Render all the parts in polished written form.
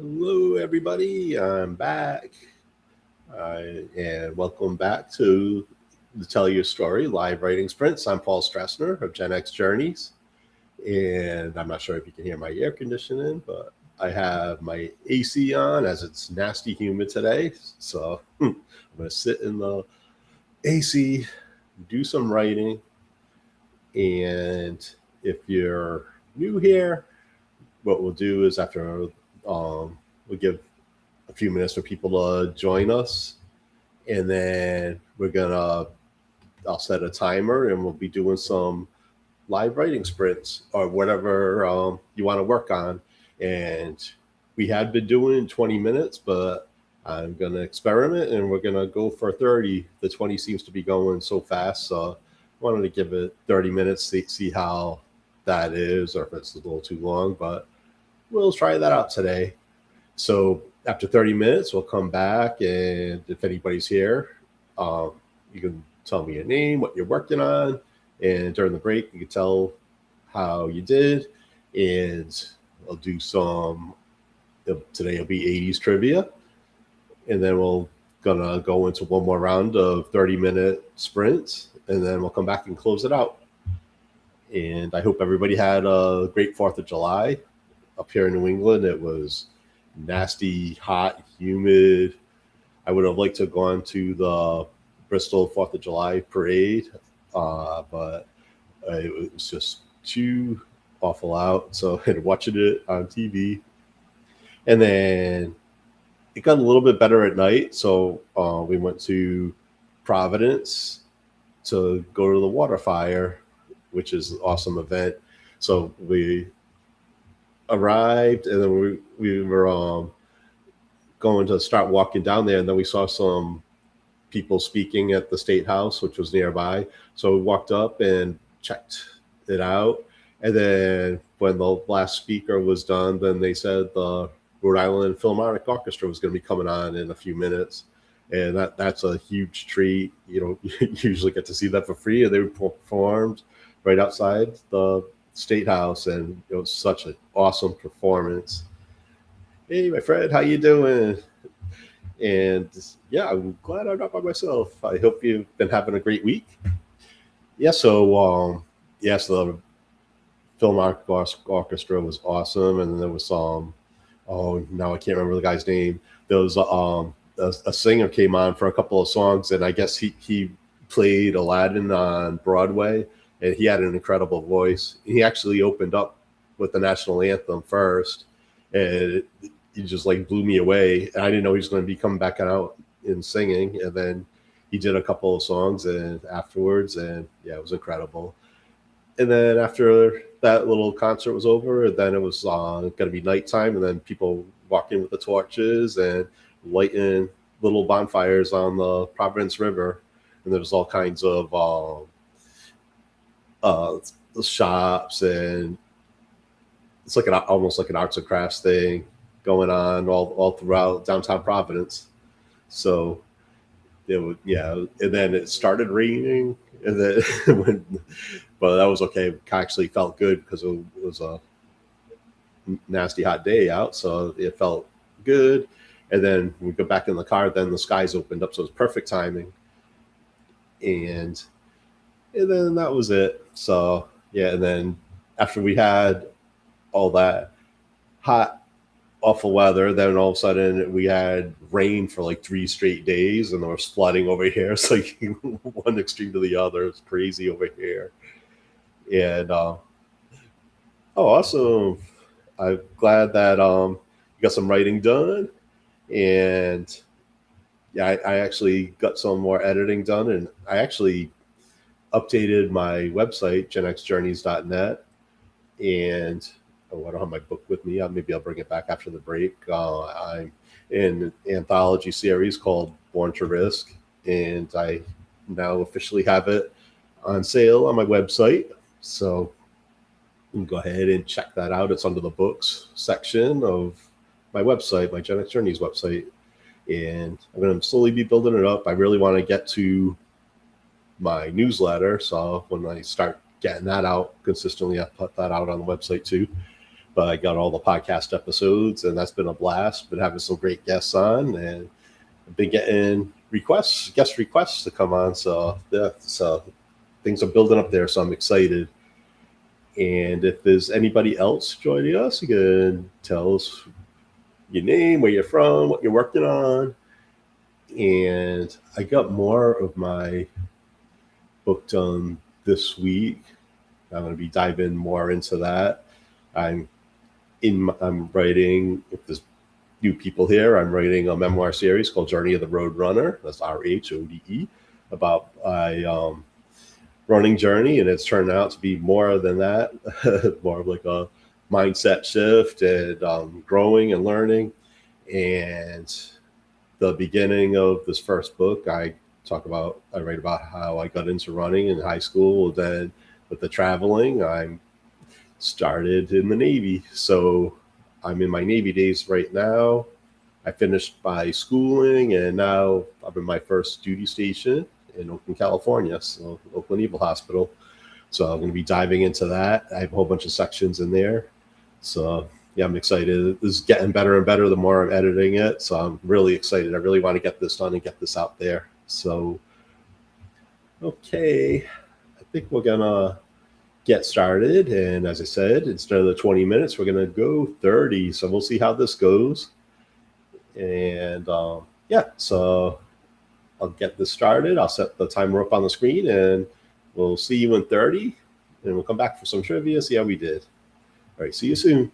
Hello, everybody. I'm back. And welcome back to the Tell Your Story live writing sprints. I'm Paul Strassner of Gen X Journeys. And I'm not sure if you can hear my air conditioning, but I have my AC on as it's nasty humid today. So I'm going to sit in the AC, do some writing. And if you're new here, what we'll do is we'll give a few minutes for people to join us, and then I'll set a timer, and we'll be doing some live writing sprints or whatever you want to work on. And we had been doing 20 minutes, but I'm going to experiment, and we're going to go for 30. The 20 seems to be going so fast, so I wanted to give it 30 minutes, see how that is, or if it's a little too long, but we'll try that out today. So after 30 minutes, we'll come back, and if anybody's here, you can tell me your name, what you're working on, and during the break, you can tell how you did, and I'll do some. Today will be 80s trivia, and then we'll gonna go into one more round of 30-minute sprints, and then we'll come back and close it out. And I hope everybody had a great 4th of July. Up here in New England, it was nasty, hot, humid. I would have liked to have gone to the Bristol 4th of July parade, but it was just too awful out. So I had watching it on TV. And then it got a little bit better at night. So we went to Providence to go to the water fire, which is an awesome event. So we arrived, and then we were going to start walking down there, and then we saw some people speaking at the State House, which was nearby. So we walked up and checked it out, and then when the last speaker was done, then they said the Rhode Island Philharmonic Orchestra was going to be coming on in a few minutes, and that's a huge treat. You don't usually get to see that for free, and they performed right outside the State House, and it was such an awesome performance. Hey, my friend, how you doing? And yeah, I'm glad I'm not by myself. I hope you've been having a great week. Yeah, so yes, the Philharmonic Orchestra was awesome, and then there was some. Oh, now I can't remember the guy's name. There was a singer came on for a couple of songs, and I guess he played Aladdin on Broadway, and he had an incredible voice. He actually opened up with the national anthem first, and he just like blew me away. And I didn't know he was going to be coming back out and singing, and then he did a couple of songs and afterwards, and yeah, it was incredible. And then after that little concert was over, then it was going to be nighttime, and then people walking with the torches and lighting little bonfires on the Providence River, and there was all kinds of uh, shops, and it's like almost like an arts and crafts thing going on all throughout downtown Providence. So yeah, and then it started raining, and then but that was okay. It actually felt good because it was a nasty hot day out, so it felt good. And then we go back in the car, then the skies opened up, so it was perfect timing. And then that was it. So yeah, and then after we had all that hot, awful weather, then all of a sudden we had rain for like 3 straight days, and there was flooding over here. It's like one extreme to the other. It's crazy over here. And awesome! I'm glad that you got some writing done, and yeah, I actually got some more editing done, and I actually updated my website, genxjourneys.net, and oh, I don't have my book with me. Maybe I'll bring it back after the break. I'm in an anthology series called Born to Risk, and I now officially have it on sale on my website. So you can go ahead and check that out. It's under the books section of my website, my Gen X Journeys website. And I'm going to slowly be building it up. I really want to get to my newsletter. So when I start getting that out consistently, I'll put that out on the website too. but I got all the podcast episodes, and that's been a blast. Been having some great guests on, and I've been getting guest requests to come on. So yeah, so things are building up there. So I'm excited. And if there's anybody else joining us, you can tell us your name, where you're from, what you're working on. And I got more of my book done this week. I'm going to be diving more into that. I'm I'm writing, if there's new people here, I'm writing a memoir series called Journey of the Road Runner. That's RHODE, about my running journey. And it's turned out to be more than that, more of like a mindset shift and growing and learning. And the beginning of this first book, I write about how I got into running in high school. Then with the traveling, I started in the Navy. So I'm in my Navy days right now. I finished my schooling, and now I'm in my first duty station in Oakland, California, so Oakland Naval Hospital. So I'm going to be diving into that. I have a whole bunch of sections in there. So yeah, I'm excited. This is getting better and better the more I'm editing it. So I'm really excited. I really want to get this done and get this out there. So, okay, I think we're going to get started. And as I said, instead of the 20 minutes, we're going to go 30. So we'll see how this goes. And yeah, so I'll get this started. I'll set the timer up on the screen, and we'll see you in 30. And we'll come back for some trivia, see how we did. All right, see you soon.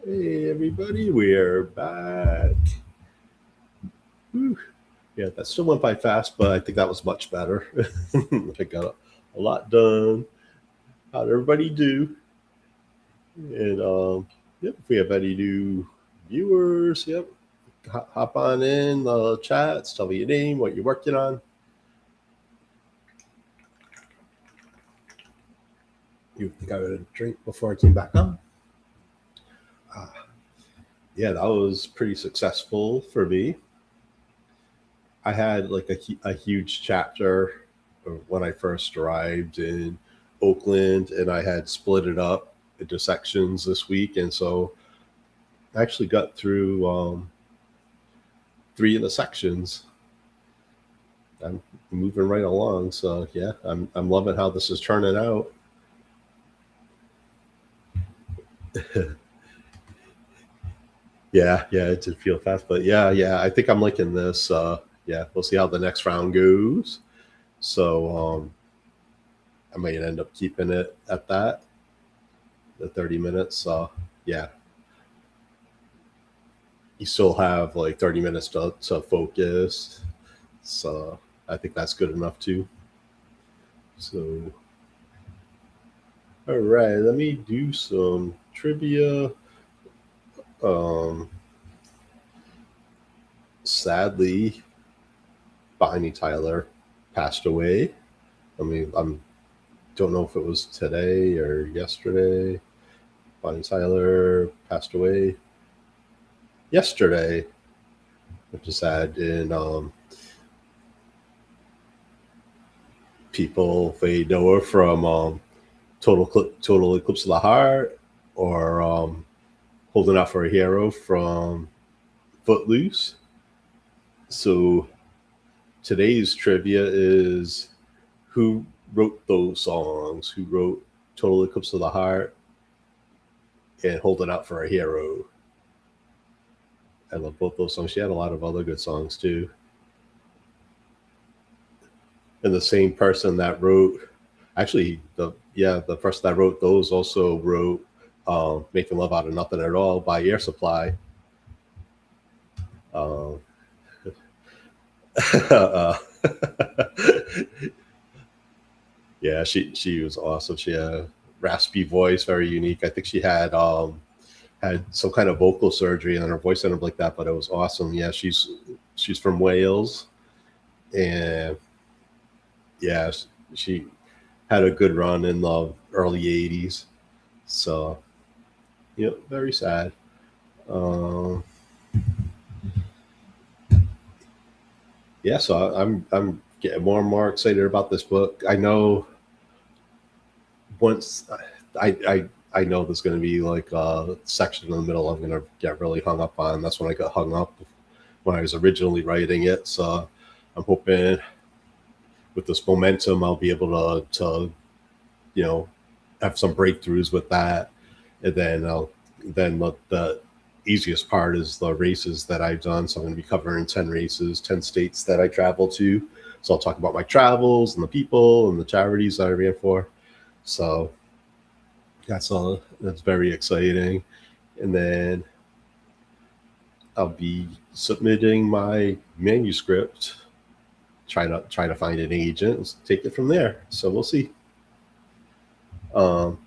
Hey everybody, we're back. Whew. Yeah, that still went by fast, but I think that was much better. I got a lot done. How'd everybody do? And yep, if we have any new viewers, yep, hop on in the chats, tell me your name, what you're working on. You think I would have a drink before I came back on? Yeah, that was pretty successful for me. I had like a huge chapter when I first arrived in Oakland, and I had split it up into sections this week, and so I actually got through three of the sections. I'm moving right along, so yeah, I'm loving how this is turning out. Yeah, it did feel fast, but yeah, I think I'm liking this. Yeah, we'll see how the next round goes. So I might end up keeping it at that, the 30 minutes. Yeah, you still have like 30 minutes to focus. So I think that's good enough too. So, all right, let me do some trivia. Um, Sadly, Bonnie Tyler passed away. I don't know if it was today or yesterday. Bonnie Tyler passed away yesterday, which is sad. And people, they know her from Total Eclipse of the Heart, or Holding Out for a Hero from Footloose. So today's trivia is who wrote those songs? Who wrote Total Eclipse of the Heart and Holding Out for a Hero? I love both those songs. She had a lot of other good songs too. And the same person that wrote, actually, the person that wrote those also wrote "Making Love Out of Nothing at All" by Air Supply. Um, uh, yeah, she was awesome. She had a raspy voice, very unique. I think she had some kind of vocal surgery and her voice ended up like that, but it was awesome. Yeah, she's from Wales, and yeah, she had a good run in the early '80s. So, very sad. Um, yeah, so I'm getting more and more excited about this book. I know once I know there's going to be like a section in the middle I'm going to get really hung up on. That's when I got hung up when I was originally writing it. So I'm hoping with this momentum I'll be able to have some breakthroughs with that, and then the easiest part is the races that I've done. So I'm going to be covering 10 races, 10 states that I travel to. So I'll talk about my travels and the people and the charities that I ran for. So that's very exciting. And then I'll be submitting my manuscript, try to find an agent and take it from there. So we'll see. Oh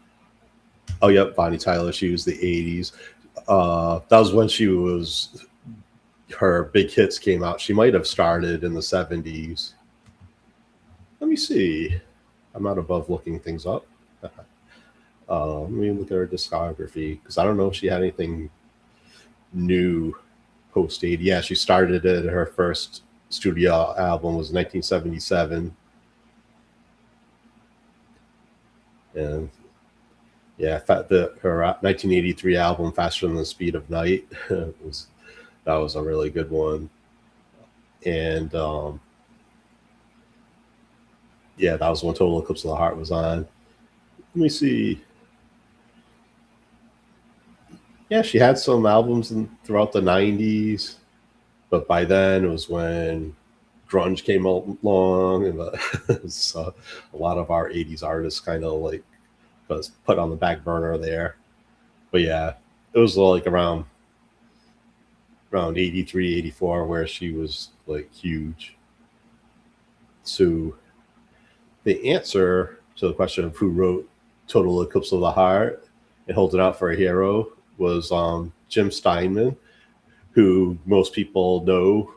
yep, Bonnie Tyler. She was the '80s. That was when her big hits came out. She might have started in the '70s. Let me see. I'm not above looking things up. Let me look at her discography because I don't know if she had anything new post '80. Yeah, she started it. Her first studio album was 1977, and yeah, her 1983 album "Faster Than the Speed of Night" that was a really good one, and yeah, that was when Total Eclipse of the Heart was on. Let me see. Yeah, she had some albums throughout the '90s, but by then it was when grunge came along, and so a lot of our '80s artists kind of like was put on the back burner there. But yeah, it was like around 83, 84, where she was like huge. So the answer to the question of who wrote Total Eclipse of the Heart and Hold It Out for a Hero was Jim Steinman, who most people know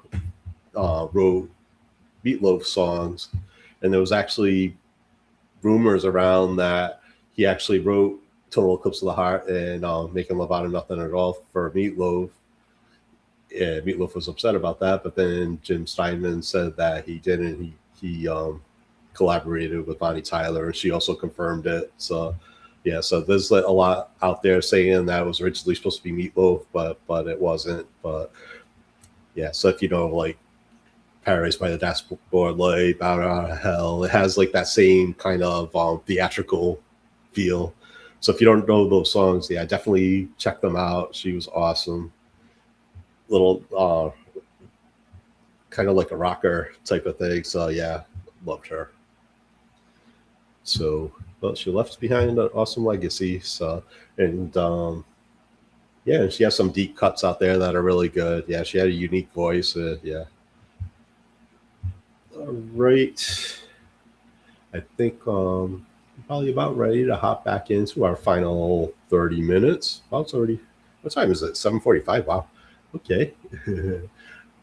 wrote Meatloaf songs. And there was actually rumors around that he actually wrote Total Eclipse of the Heart and Making Love Out of Nothing at All for Meatloaf. Yeah, Meatloaf was upset about that, but then Jim Steinman said that he didn't. He collaborated with Bonnie Tyler, and she also confirmed it. So, yeah, so there's a lot out there saying that it was originally supposed to be Meatloaf, but it wasn't. But yeah, so if you know like Paradise by the Dashboard Light, Bound Out of Hell, it has like that same kind of theatrical feel. So if you don't know those songs, yeah, definitely check them out. She was awesome. Little kind of like a rocker type of thing. So yeah, loved her. So well, she left behind an awesome legacy. So and yeah, and she has some deep cuts out there that are really good. Yeah, she had a unique voice. Yeah. All right. I think probably about ready to hop back into our final 30 minutes. Wow, it's already what time is it? 7:45. Wow. Okay.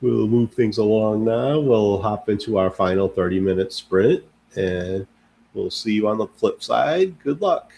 We'll move things along now. We'll hop into our final 30-minute sprint and we'll see you on the flip side. Good luck.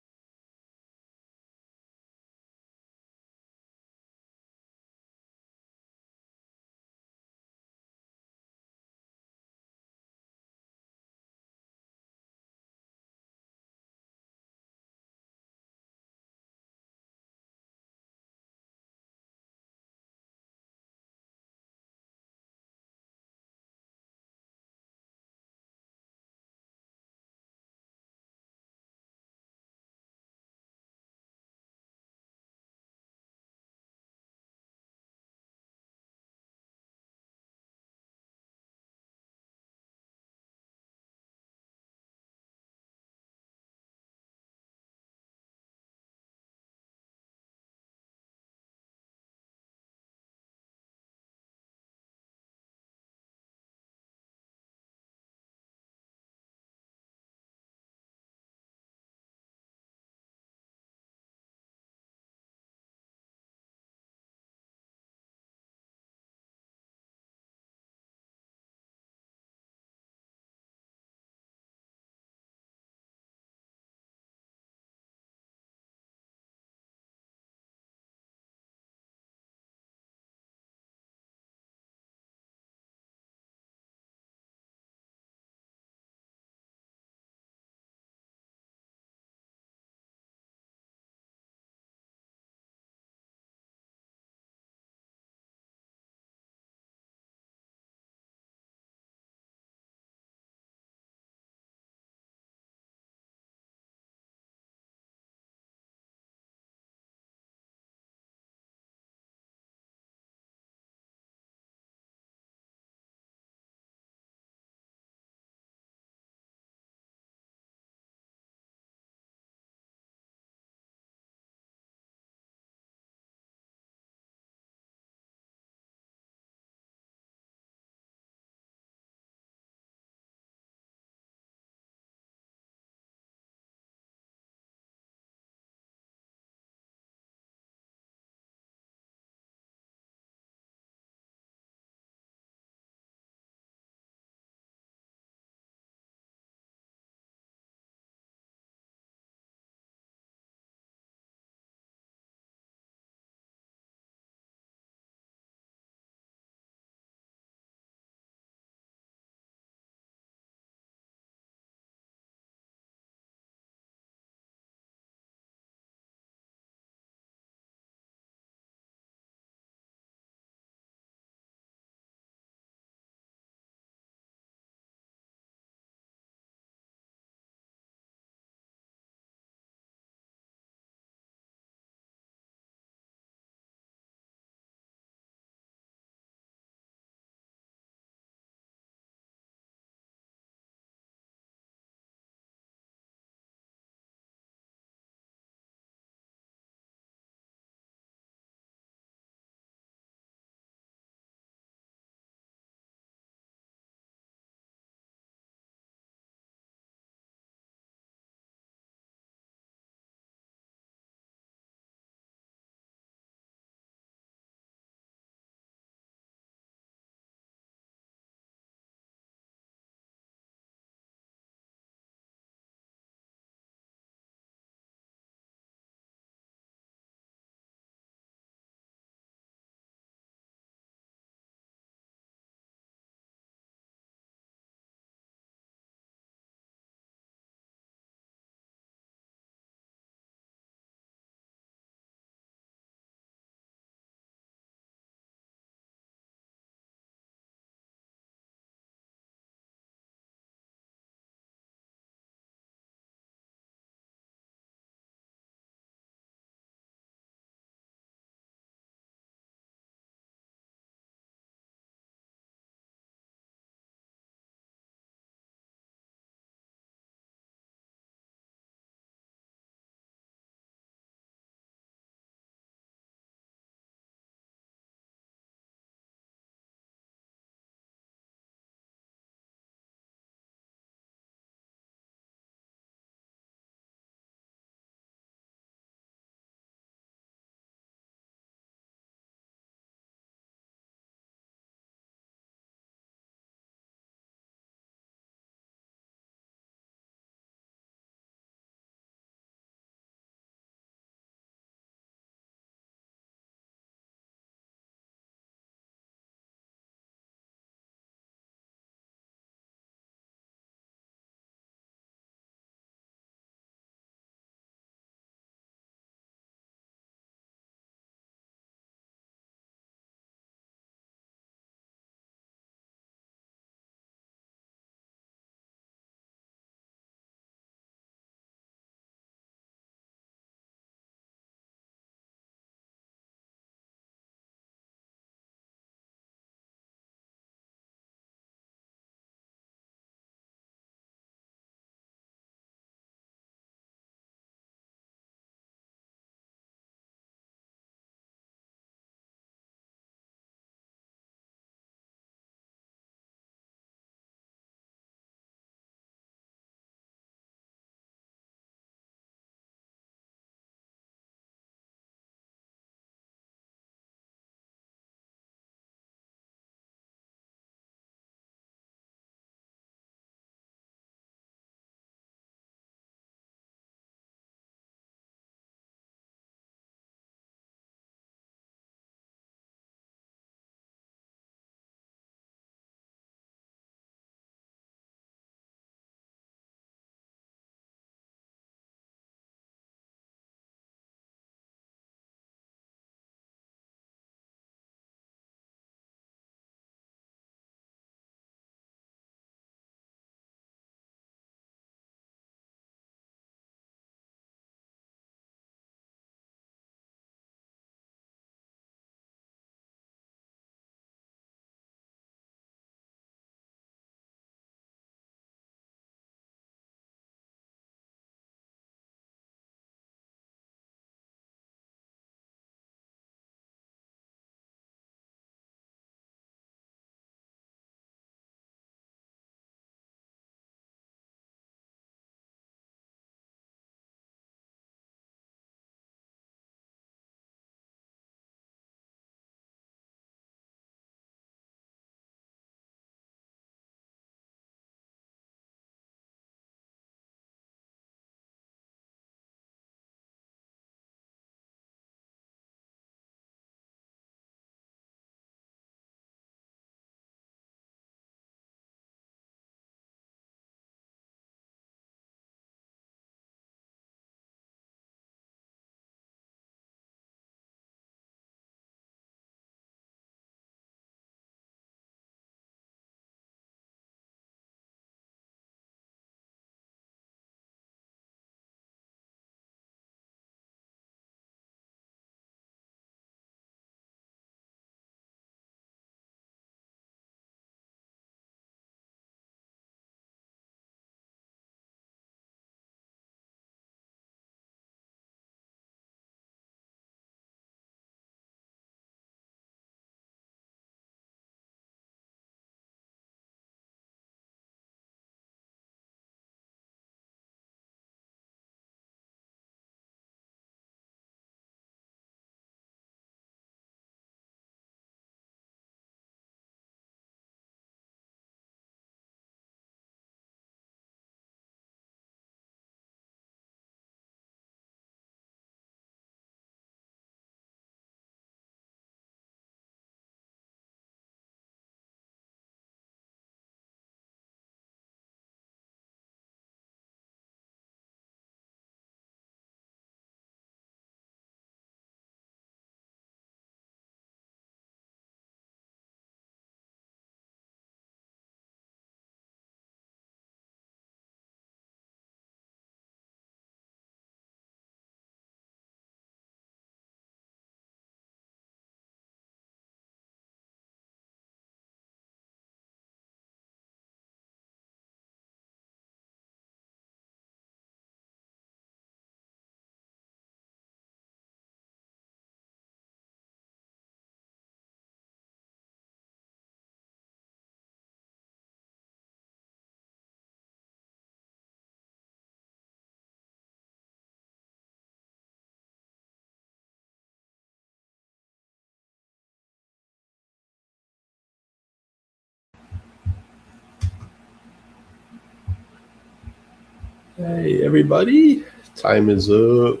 Hey, everybody. Time is up.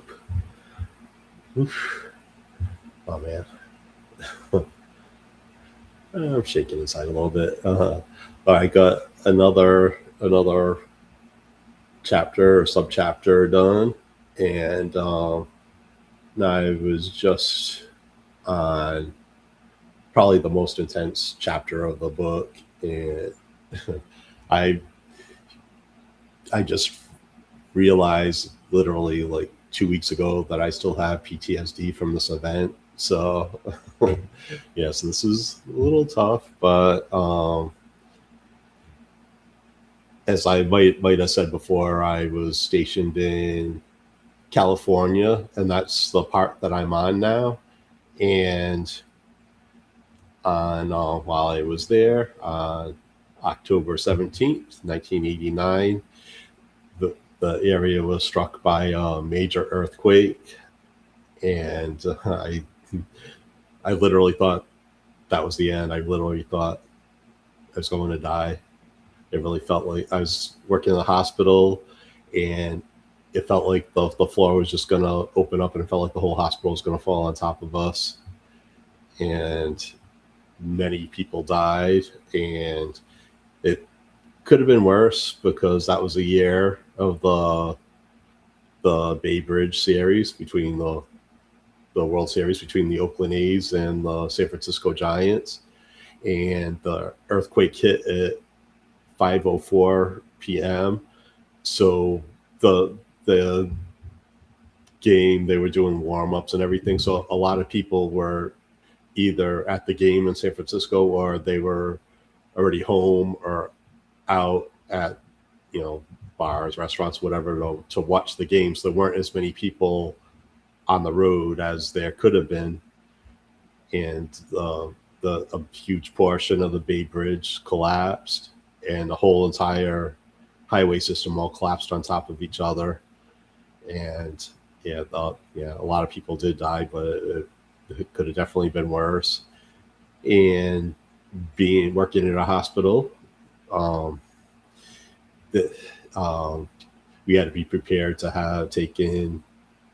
Oof. Oh, man. I'm shaking inside a little bit. I got another chapter or subchapter done. And I was just on probably the most intense chapter of the book. And I I just realized literally like 2 weeks ago that I still have PTSD from this event. So, yes, this is a little tough, but as I might have said before, I was stationed in California, and that's the part that I'm on now. And on while I was there, on October 17th, 1989, the area was struck by a major earthquake, and I literally thought that was the end. I literally thought I was going to die. It really felt like I was working in the hospital, and it felt like the floor was just going to open up, and it felt like the whole hospital was going to fall on top of us. And many people died, and it could have been worse because that was a year of the Bay Bridge series between the World Series between the Oakland A's and the San Francisco Giants, and the earthquake hit at 5:04 p.m. So the game, they were doing warm-ups and everything. So a lot of people were either at the game in San Francisco, or they were already home or out at, bars, restaurants, whatever, to watch the games. There weren't as many people on the road as there could have been, and a huge portion of the Bay Bridge collapsed, and the whole entire highway system all collapsed on top of each other. And a lot of people did die, but it could have definitely been worse. And working in a hospital, um, the, we had to be prepared to take in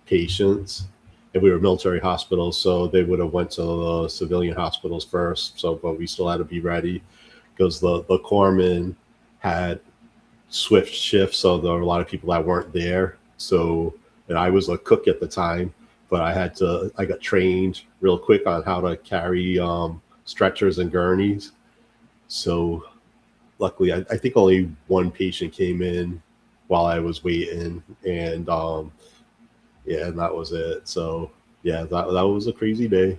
patients, and we were military hospitals, so they would have went to the civilian hospitals first. So, but we still had to be ready because the corpsmen had swift shifts, so there were a lot of people that weren't there. So, and I was a cook at the time, but I got trained real quick on how to carry stretchers and gurneys. So luckily, I think only one patient came in while I was waiting, and and that was it. So yeah, that was a crazy day.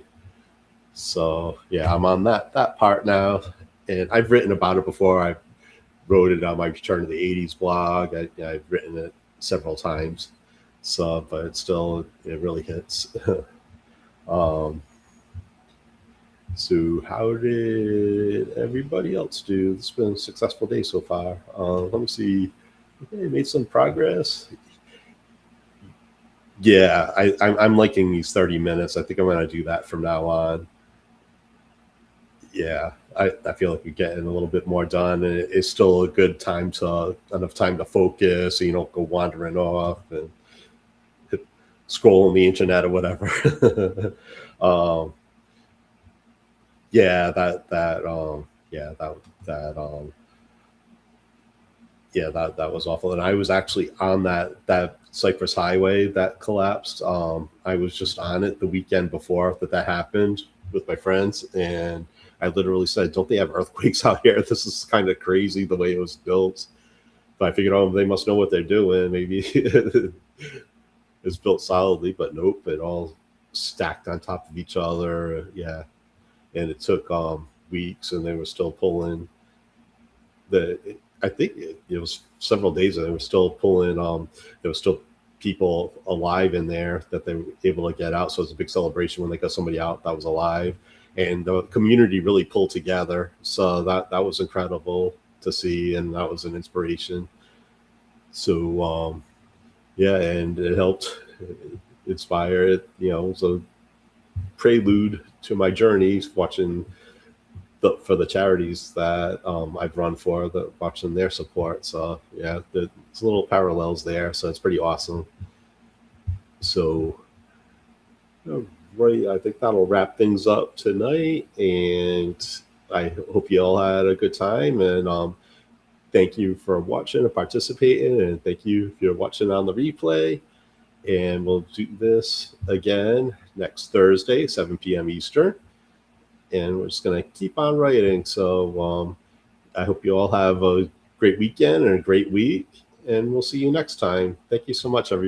So yeah, I'm on that part now, and I've written about it before. I wrote it on my Return to the '80s blog. I've written it several times. So, but it really hits. um, so how did everybody else do? It's been a successful day so far. Let me see. Okay, made some progress. Yeah, I'm liking these 30 minutes. I think I'm going to do that from now on. Yeah, I feel like we're getting a little bit more done, and it's still a good time enough time to focus, so you don't go wandering off and scroll on the internet or whatever. um, yeah, that was awful. And I was actually on that Cypress Highway that collapsed. I was just on it the weekend before that happened with my friends, and I literally said, "Don't they have earthquakes out here? This is kind of crazy the way it was built." But I figured, oh, they must know what they're doing. Maybe it's built solidly, but nope, it all stacked on top of each other. Yeah, and it took weeks, and they were still pulling I think it was several days, and they were still pulling. There was still people alive in there that they were able to get out. So it was a big celebration when they got somebody out that was alive, and the community really pulled together. So that was incredible to see, and that was an inspiration. So yeah, and it helped inspire it. It was a prelude to my journey, watching for the charities that I've run for, watching their support. So yeah, there's little parallels there. So it's pretty awesome. So, right, I think that'll wrap things up tonight. And I hope you all had a good time. And thank you for watching and participating. And thank you if you're watching on the replay. And we'll do this again next Thursday, 7 p.m. Eastern. And we're just going to keep on writing. So I hope you all have a great weekend and a great week. And we'll see you next time. Thank you so much, everybody.